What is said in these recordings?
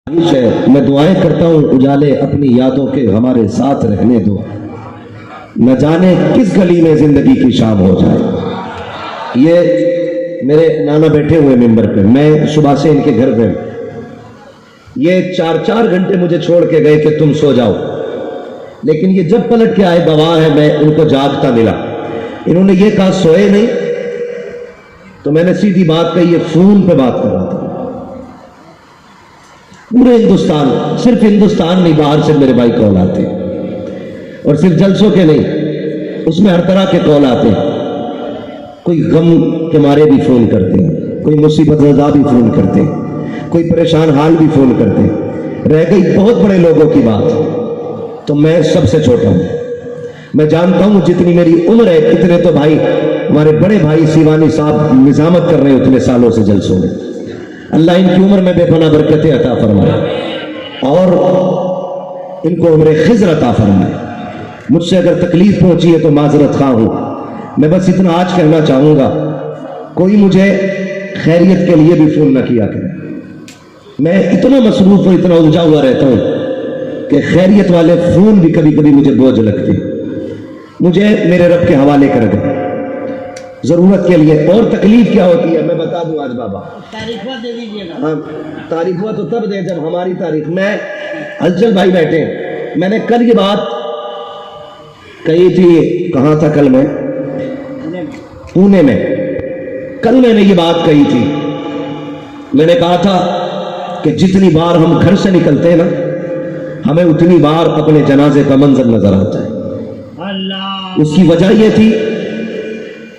میں دعائیں کرتا ہوں اجالے اپنی یادوں کے ہمارے ساتھ رہنے دو، نہ جانے کس گلی میں زندگی کی شام ہو جائے۔ یہ میرے نانا بیٹھے ہوئے ممبر پہ، میں صبح سے ان کے گھر پہ، یہ 4 گھنٹے مجھے چھوڑ کے گئے کہ تم سو جاؤ، لیکن یہ جب پلٹ کے آئے گواہ ہے، میں ان کو جاگتا ملا۔ انہوں نے یہ کہا سوئے نہیں، تو میں نے سیدھی بات کہی، یہ فون پہ بات کر رہا تھا۔ پورے ہندوستان، صرف ہندوستان نہیں، باہر سے میرے بھائی کال آتے ہیں، اور صرف جلسوں کے نہیں، اس میں ہر طرح کے کال آتے ہیں۔ کوئی غم کے مارے بھی فون کرتے ہیں، کوئی مصیبت زدہ بھی فون کرتے ہیں، کوئی پریشان حال بھی فون کرتے ہیں۔ رہ گئی بہت بڑے لوگوں کی بات، تو میں سب سے چھوٹا ہوں۔ میں جانتا ہوں جتنی میری عمر ہے اتنے تو بھائی ہمارے بڑے بھائی سیوانی صاحب نظامت کر رہے ہیں اتنے سالوں سے جلسوں میں۔ اللہ ان کی عمر میں بے پناہ برکتیں عطا فرمائے اور ان کو عمر خضر عطا فرمائے۔ مجھ سے اگر تکلیف پہنچی ہے تو معذرت خواہ ہوں۔ میں بس اتنا آج کہنا چاہوں گا، کوئی مجھے خیریت کے لیے بھی فون نہ کیا کرے۔ میں اتنا مصروف اور اتنا الجھا ہوا رہتا ہوں کہ خیریت والے فون بھی کبھی کبھی مجھے بوجھ لگتے، مجھے میرے رب کے حوالے کر دیں ضرورت کے لیے۔ اور تکلیف کیا ہوتی ہے میں بتا دوں آج بابا، تاریخ دے دیجیے گا۔ ہاں تاریخ ہوا تو تب دے جب ہماری تاریخ۔ میں ہلچل بھائی بیٹھے ہیں، میں نے کل یہ بات کہی تھی، کہاں تھا کل میں؟ پونے میں۔ کل میں نے یہ بات کہی تھی، میں نے کہا تھا کہ جتنی بار ہم گھر سے نکلتے ہیں نا، ہمیں اتنی بار اپنے جنازے کا منظر نظر آتا ہے۔ اللہ، اس کی وجہ یہ تھی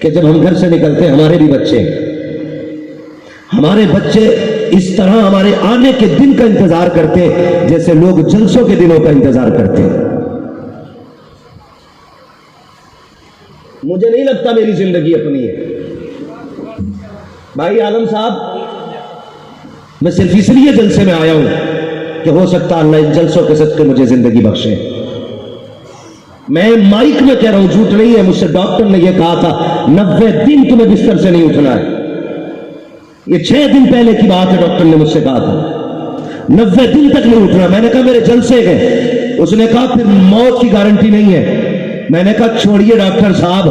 کہ جب ہم گھر سے نکلتے ہمارے بھی بچے، ہمارے بچے اس طرح ہمارے آنے کے دن کا انتظار کرتے جیسے لوگ جلسوں کے دنوں کا انتظار کرتے۔ مجھے نہیں لگتا میری زندگی اپنی ہے بھائی عالم صاحب۔ میں صرف اس لیے جلسے میں آیا ہوں کہ ہو سکتا اللہ ان جلسوں کے صدقے مجھے زندگی بخشے۔ میں مائک میں کہہ رہا ہوں، جھوٹ نہیں ہے۔ مجھ سے ڈاکٹر نے یہ کہا تھا 90 دن تمہیں بستر سے نہیں اٹھنا ہے۔ یہ 6 دن پہلے کی بات ہے، ڈاکٹر نے مجھ سے کہا تھا 90 دن تک نہیں اٹھنا۔ میں نے کہا میرے جلسے ہیں، اس نے کہا پھر موت کی گارنٹی نہیں ہے۔ میں نے کہا چھوڑیے ڈاکٹر صاحب،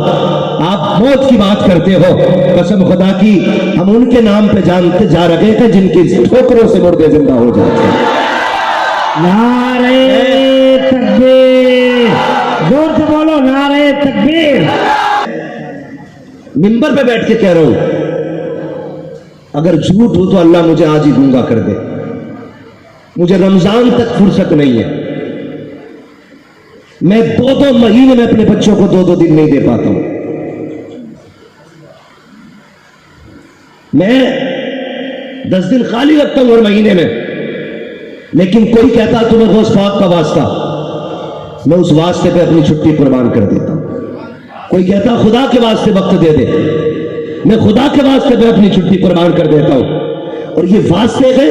آپ موت کی بات کرتے ہو، قسم خدا کی ہم ان کے نام پہ جانتے جا رہے تھے جن کی ٹھوکروں سے مردے زندہ ہو جاتے ہیں۔ نعرہ تکبیر، زور سے بولو نعرہ تکبیر۔ ممبر پہ بیٹھ کے کہہ رہا ہوں، اگر جھوٹ ہو تو اللہ مجھے آج ہی گونگا کر دے۔ مجھے رمضان تک فرصت نہیں ہے، میں 2 مہینے میں اپنے بچوں کو 2 دن نہیں دے پاتا ہوں۔ میں 10 دن خالی رکھتا ہوں ہر مہینے میں، لیکن کوئی کہتا تمہیں غوث پاک کا واسطہ، میں اس واسطے پہ اپنی چھٹی قربان کر دیتا ہوں۔ کوئی کہتا خدا کے واسطے وقت دے دے، میں خدا کے واسطے پہ اپنی چھٹی قربان کر دیتا ہوں۔ اور یہ واسطے ہے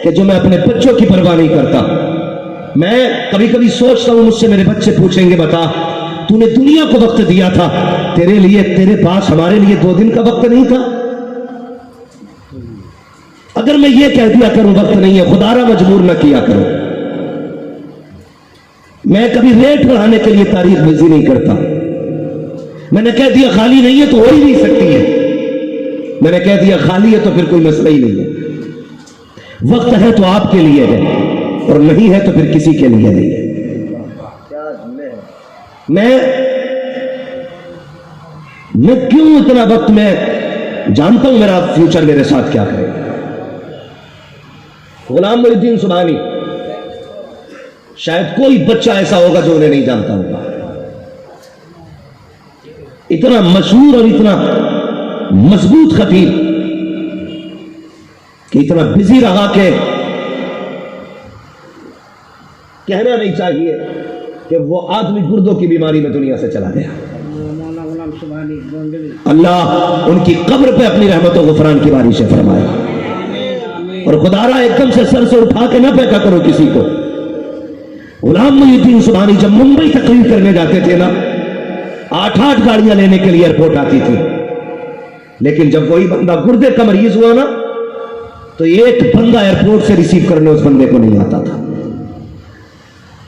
کہ جو میں اپنے بچوں کی پرواہ نہیں کرتا۔ میں کبھی کبھی سوچتا ہوں، مجھ سے میرے بچے پوچھیں گے بتا تو نے دنیا کو وقت دیا تھا، تیرے لیے تیرے پاس ہمارے لیے 2 دن کا وقت نہیں تھا؟ اگر میں یہ کہہ دیا کروں وقت نہیں ہے، خدا را مجبور نہ کیا کروں۔ میں کبھی ریٹ بڑھانے کے لیے تاریخ بزی نہیں کرتا۔ میں نے کہہ دیا خالی نہیں ہے تو ہو ہی نہیں سکتی ہے، میں نے کہہ دیا خالی ہے تو پھر کوئی مسئلہ ہی نہیں ہے۔ وقت ہے تو آپ کے لیے ہے، اور نہیں ہے تو پھر کسی کے لیے نہیں ہے۔ میں کیوں اتنا وقت، میں جانتا ہوں میرا فیوچر میرے ساتھ کیا کرے۔ غلام محی الدین سبحانی، شاید کوئی بچہ ایسا ہوگا جو انہیں نہیں جانتا ہوگا۔ اتنا مشہور اور اتنا مضبوط خطیب کہ اتنا بزی رہا کہ کہنا نہیں چاہیے کہ وہ آدمی گردوں کی بیماری میں دنیا سے چلا گیا۔ اللہ ان کی قبر پہ اپنی رحمت و غفران کی بارشیں فرمائے، اور خدا را ایک دم سے سر سے اٹھا کے نہ پھینکا کرو کسی کو۔ غلام محی الدین سبحانی جب ممبئی تقریر کرنے جاتے تھے نا، 8 گاڑیاں لینے کے لیے ایئرپورٹ آتی تھی، لیکن جب وہی بندہ گردے کا مریض ہوا نا تو تو ایک بندہ ایئرپورٹ سے ریسیو کرنے اس بندے کو نہیں آتا تھا.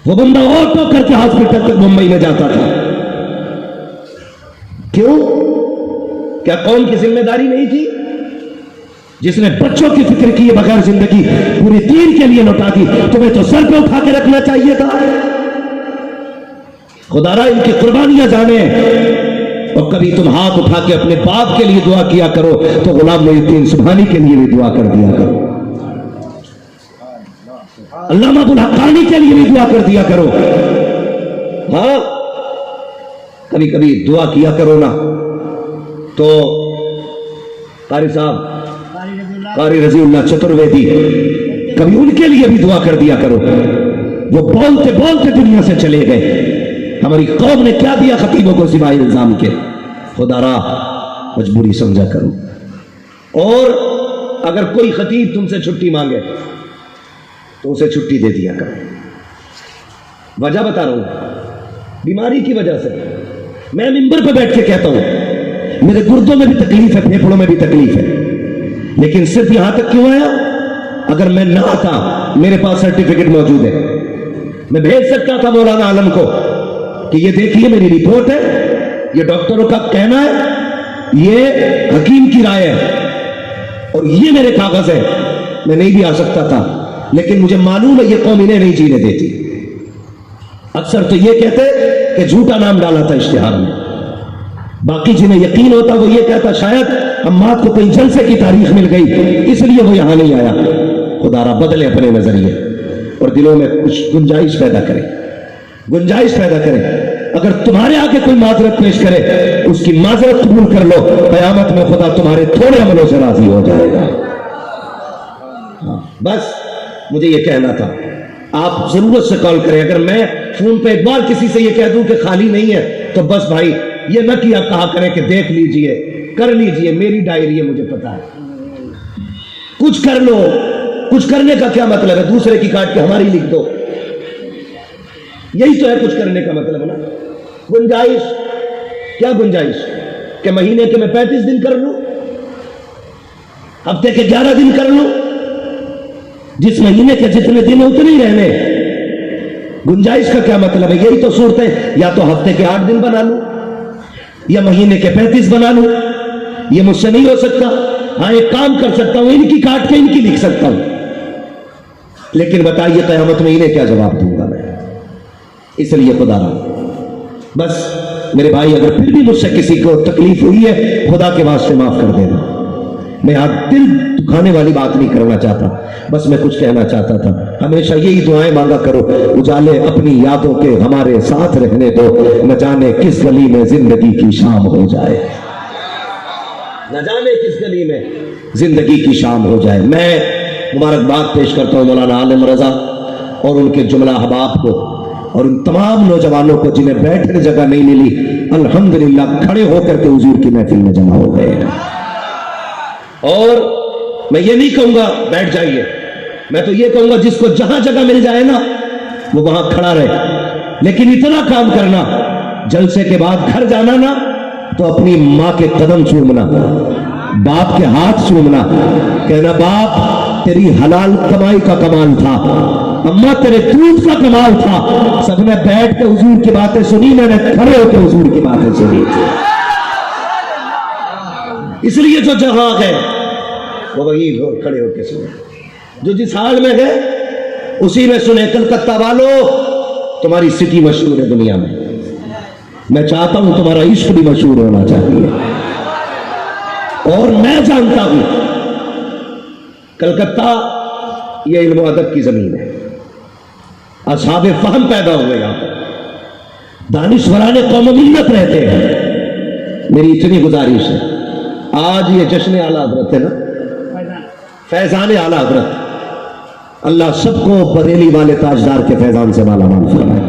وہ بندہ آٹو کر کے ہاسپٹل تک ممبئی میں جاتا تھا. کیوں؟ کیا قوم کی ذمہ داری نہیں تھی؟ جس نے بچوں کی فکر کی بغیر زندگی پوری دین کے لیے لوٹا دی. تمہیں تو سر پہ اٹھا کے رکھنا چاہیے تھا. خدا را ان کی قربانیاں جانے. اور کبھی تم ہاتھ اٹھا کے اپنے باپ کے لیے دعا کیا کرو تو غلام محی الدین سبحانی کے لیے بھی دعا کر دیا کرو, علامہ ابوالحقانی کے لیے بھی دعا کر دیا کرو. ہاں کبھی کبھی دعا کیا کرو نا تو قاری صاحب قاری رضی اللہ چترویدی, کبھی ان کے لیے بھی دعا کر دیا کرو. وہ بولتے بولتے دنیا سے چلے گئے. ہماری قوم نے کیا دیا خطیبوں کو سوائے الزام کے؟ خدا را مجبوری سمجھا کرو. اور اگر کوئی خطیب تم سے چھٹی مانگے تو اسے چھٹی دے دیا کرو. وجہ بتا رہا ہوں, بیماری کی وجہ سے. میں ممبر پہ بیٹھ کے کہتا ہوں میرے گردوں میں بھی تکلیف ہے, پھیپھڑوں میں بھی تکلیف ہے, لیکن صرف یہاں تک کیوں آیا؟ اگر میں نہ آتا, میرے پاس سرٹیفکیٹ موجود ہے, میں بھیج سکتا تھا مولانا عالم کو کہ یہ دیکھیے میری رپورٹ ہے, یہ ڈاکٹروں کا کہنا ہے, یہ حکیم کی رائے ہے, اور یہ میرے کاغذ ہے. میں نہیں بھی آ سکتا تھا, لیکن مجھے معلوم ہے یہ قوم انہیں نہیں جینے دیتی. اکثر تو یہ کہتے کہ جھوٹا نام ڈالا تھا اشتہار میں. باقی جنہیں یقین ہوتا وہ یہ کہتا شاید حماد کو کوئی جلسے کی تاریخ مل گئی اس لیے وہ یہاں نہیں آیا. خدا را بدلے اپنے نظریے اور دلوں میں کچھ گنجائش پیدا کرے, گنجائش پیدا کرے. اگر تمہارے آگے کوئی معذرت پیش کرے اس کی معذرت قبول کر لو, قیامت میں خدا تمہارے تھوڑے عملوں سے راضی ہو جائے گا. بس مجھے یہ کہنا تھا. آپ ضرورت سے کال کریں. اگر میں فون پہ ایک بار کسی سے یہ کہہ دوں کہ خالی نہیں ہے تو بس بھائی یہ نہ کیا کہا کریں کہ دیکھ لیجئے, کر لیجئے, میری ڈائری ہے, مجھے پتا ہے. کچھ کر لو. کچھ کرنے کا کیا مطلب ہے؟ دوسرے کی کاٹ کے ہماری لکھ دو. یہی تو ہے کچھ کرنے کا مطلب نا. گنجائش کیا گنجائش کہ مہینے کے میں 35 دن کر لوں, ہفتے کے 11 دن کر لوں, جس مہینے کے جتنے دن اتنے ہی رہنے. گنجائش کا کیا مطلب ہے؟ یہی تو صورت ہے, یا تو ہفتے کے 8 دن بنا لوں یا مہینے کے 35 بنا لوں. یہ مجھ سے نہیں ہو سکتا. ہاں ایک کام کر سکتا ہوں, ان کی کاٹ کے ان کی لکھ سکتا ہوں, لیکن بتائیے قیامت میں انہیں کیا جواب دوں گا میں؟ اس لیے خدا رہا بس میرے بھائی اگر پھر بھی مجھ سے کسی کو تکلیف ہوئی ہے خدا کے واسطے معاف کر دینا. میں آج دل دکھانے والی بات نہیں کرنا چاہتا, بس میں کچھ کہنا چاہتا تھا. ہمیشہ یہی دعائیں مانگا کرو, اجالے اپنی یادوں کے ہمارے ساتھ رہنے دو, نہ جانے کس گلی میں زندگی کی شام ہو جائے, نہ جانے کس گلی میں زندگی کی شام ہو جائے. میں مبارکباد پیش کرتا ہوں مولانا عالم رضا اور ان کے جملہ احباب کو اور ان تمام نوجوانوں کو جنہیں بیٹھنے جگہ نہیں ملی, الحمدللہ کھڑے ہو کر کے حضور کی محفل میں جمع ہو گئے. اور میں یہ نہیں کہوں گا بیٹھ جائیے, میں تو یہ کہوں گا جس کو جہاں جگہ مل جائے نا وہ وہاں کھڑا رہے, لیکن اتنا کام کرنا جلسے کے بعد گھر جانا نا تو اپنی ماں کے قدم چومنا, باپ کے ہاتھ چومنا, کہنا باپ تیری حلال کمائی کا کمال تھا, اماں تیرے دودھ کا کمال تھا. سب نے بیٹھ کے حضور کی باتیں سنی, میں نے کھڑے ہو کے حضور کی باتیں سنی. اس لیے جو جہاں گئے وہ وہی کھڑے ہو کے سنے, جو جس حال میں گئے اسی میں سنے. کلکتہ والوں تمہاری سٹی مشہور ہے دنیا میں, میں چاہتا ہوں تمہارا عشق بھی مشہور ہونا چاہیے. اور میں جانتا ہوں کلکتہ یہ علم و ادب کی زمین ہے, اصحاب فہم پیدا ہوئے یہاں پر, دانشوران قوم و ملت رہتے ہیں. میری اتنی گزارش ہے, آج یہ جشن اعلیٰ حضرت ہے نا, فیضان اعلیٰ حضرت, اللہ سب کو بریلی والے تاجدار کے فیضان سے مالا مال فرمائے.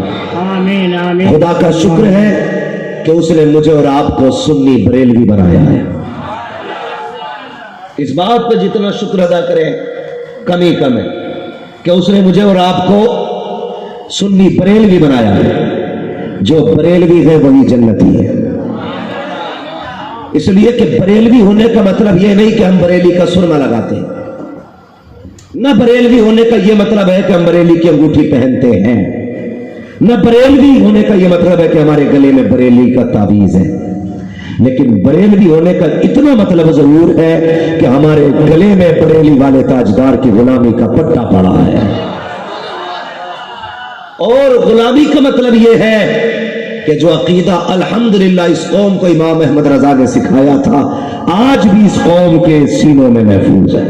آمین آمین. خدا کا شکر ہے کہ اس نے مجھے اور آپ کو سنی بریلوی بنایا ہے. اس بات پہ جتنا شکر ادا کریں کم ہی کم ہے کہ اس نے مجھے اور آپ کو سنی بریلوی بنایا ہے. جو بریلوی ہے وہی جنتی ہے. اس لیے کہ بریلوی ہونے کا مطلب یہ نہیں کہ ہم بریلی کا سرما لگاتے ہیں, نہ بریلوی ہونے کا یہ مطلب ہے کہ ہم بریلی کی انگوٹھی پہنتے ہیں، نہ بریلوی ہونے کا یہ مطلب ہے کہ ہمارے گلے میں بریلی کا تعویذ ہے، لیکن بریلوی ہونے کا اتنا مطلب ضرور ہے کہ ہمارے گلے میں بریلی والے تاجدار کی غلامی کا پٹا پڑا ہے۔ اور غلامی کا مطلب یہ ہے کہ جو عقیدہ الحمدللہ اس قوم کو امام احمد رضا نے سکھایا تھا آج بھی اس قوم کے سینوں میں محفوظ ہے۔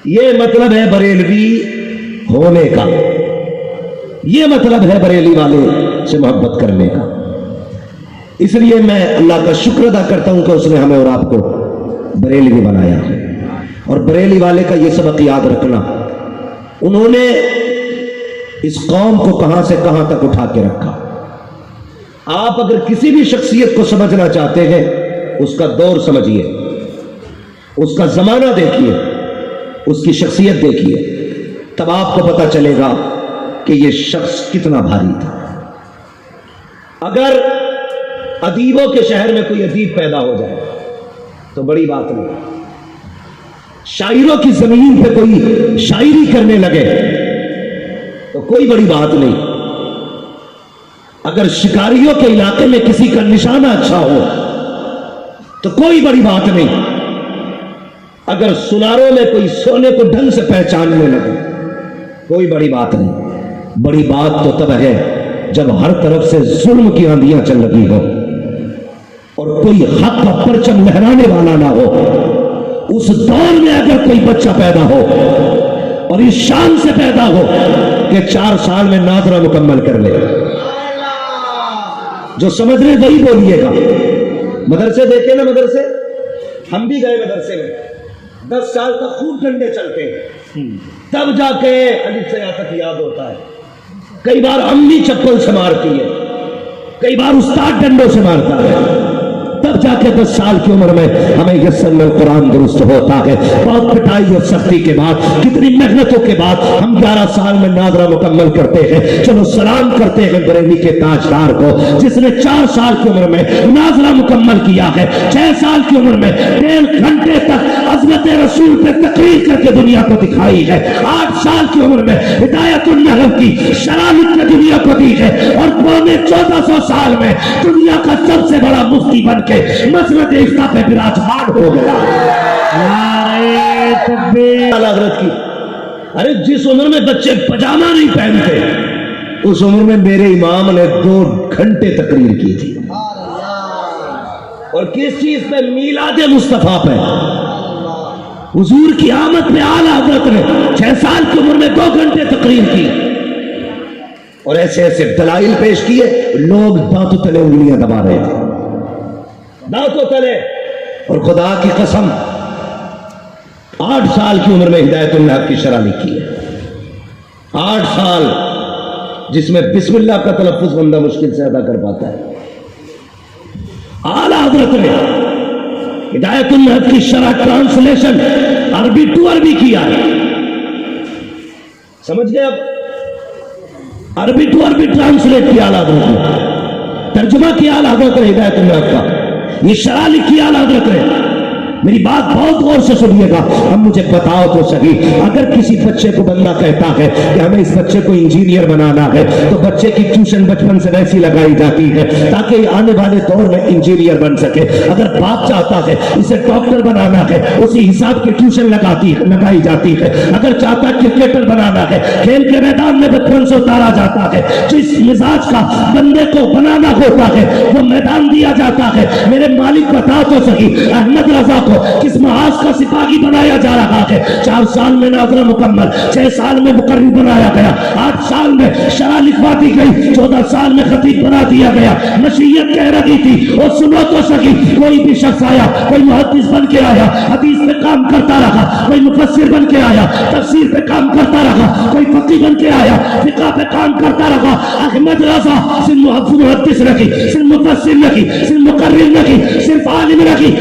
یہ مطلب ہے بریلوی ہونے کا، یہ مطلب ہے بریلی والے سے محبت کرنے کا۔ اس لیے میں اللہ کا شکر ادا کرتا ہوں کہ اس نے ہمیں اور آپ کو بریلوی بنایا ہے۔ اور بریلی والے کا یہ سبق یاد رکھنا، انہوں نے اس قوم کو کہاں سے کہاں تک اٹھا کے رکھا۔ آپ اگر کسی بھی شخصیت کو سمجھنا چاہتے ہیں اس کا دور سمجھیے، اس کا زمانہ دیکھیے، اس کی شخصیت دیکھیے، تب آپ کو پتہ چلے گا کہ یہ شخص کتنا بھاری تھا۔ اگر ادیبوں کے شہر میں کوئی ادیب پیدا ہو جائے تو بڑی بات نہیں، شاعروں کی زمین پہ کوئی شاعری کرنے لگے تو کوئی بڑی بات نہیں، اگر شکاریوں کے علاقے میں کسی کا نشانہ اچھا ہو تو کوئی بڑی بات نہیں، اگر سناروں میں کوئی سونے کو ڈھنگ سے پہچاننے لگے کوئی بڑی بات نہیں۔ بڑی بات تو تب ہے جب ہر طرف سے ظلم کی آندیاں چل رہی ہو اور کوئی حق کا پرچم لہرانے والا نہ ہو۔ اس دور میں اگر کوئی بچہ پیدا ہو اور اس شان سے پیدا ہو کہ 4 سال میں ناظرہ مکمل کر لے، جو سمجھ رہے وہی بولیے گا۔ مدرسے دیکھے نا، مدرسے ہم بھی گئے مدرسے میں، 10 سال تک خوب ڈنڈے چلتے ہیں، تب جا کے الف سے یہاں تک یاد ہوتا ہے۔ کئی بار امی چپل سے مارتی ہے، کئی بار استاد ڈنڈوں سے مارتا ہے، تب جا کے 10 سال کی عمر میں ہمیں یسر میں قرآن درست ہوتا ہے۔ بہت پٹائی اور سختی کے بعد، کتنی محنتوں کے بعد ہم 11 سال میں ناظرہ مکمل کرتے ہیں۔ چلو سلام کرتے ہیں بریلی کے تاجدار کو جس نے 4 سال کی عمر میں ناظرہ مکمل کیا ہے، 6 سال کی عمر میں 1.5 گھنٹے تک عظمت رسول پہ تقریر کر کے دنیا کو دکھائی ہے، 8 سال کی عمر میں ہدایت النحو کی شرح لکھ کے دنیا کو دی ہے، اور پونے 1400 سال میں دنیا کا سب سے بڑا مفتی بن کے مسند افتاء پہ براجمان ہو گیا۔ نعرہ تکبیر۔ حضرت کی ارے جس عمر میں بچے پجامہ نہیں پہنتے اس عمر میں میرے امام نے 2 گھنٹے تقریر کی تھی، اور کس چیز پہ؟ میلاد مصطفیٰ پہ، حضور کی آمد پہ اعلیٰ حضرت نے 6 سال کی عمر میں 2 گھنٹے تقریر کی، اور ایسے ایسے دلائل پیش کیے، لوگ دانتوں تلے انگلیاں دبا رہے تھے، دانتوں تلے۔ اور خدا کی قسم 8 سال کی عمر میں ہدایت النحو کی شرح لکھی ہے، 8 سال، جس میں بسم اللہ کا تلفظ بندہ مشکل سے ادا کر پاتا ہے۔ اعلیٰ حضرت نے ہدایت النحو کی شرح ٹرانسلیشن عربی ٹو عربی کیا ہے، سمجھ گئے؟ اب عربی ٹو عربی ٹرانسلیٹ کیا اعلیٰ حضرت نے، ترجمہ کیا اعلیٰ حضرت نے ہدایت النحو کا، یہ شرح لکھی اعلیٰ حضرت نے۔ میری بات بہت غور سے سنیے گا، اب مجھے بتاؤ تو صحیح، اگر کسی بچے کو بندہ کہتا ہے کہ ہمیں اس بچے کو انجینئر بنانا ہے تو بچے کی ٹیوشن بچپن سے ویسی لگائی جاتی ہے تاکہ آنے والے دور میں انجینئر بن سکے۔ اگر باپ چاہتا ہے اسے ڈاکٹر بنانا ہے اسی حساب کی ٹیوشن لگائی جاتی ہے۔ اگر چاہتا ہے کرکٹر بنانا ہے کھیل کے میدان میں بچپن سے اتارا جاتا ہے، جس مزاج کا بندے کو بنانا ہوتا ہے وہ میدان دیا جاتا ہے۔ میرے مالک بتاؤ تو صحیح، احمد رضا کو کس محاذ کا سپاہی بنایا جا رہا ہے؟ 4 سال میں ناظرہ مکمل، 6 سال میں مقرر بنایا گیا، 8 سال میں شرح لکھوا دی گئی، 14 سال میں خطیب بنا دیا گیا۔ مشیت کہہ رہی تھی اور سنو تو صحیح، کوئی بھی شخص آیا، کوئی محدث بن کے آیا حدیث پہ کام کرتا رہا، کوئی مفسر بن کے آیا تفسیر پہ کام کرتا رہا، کوئی فقیہ بن کے آیا فقہ پہ کام کرتا رہا۔ احمد رضا صرف محدث نہیں، صرف مفسر نہیں، صرف مقرر نہیں، صرف عالم نہیں،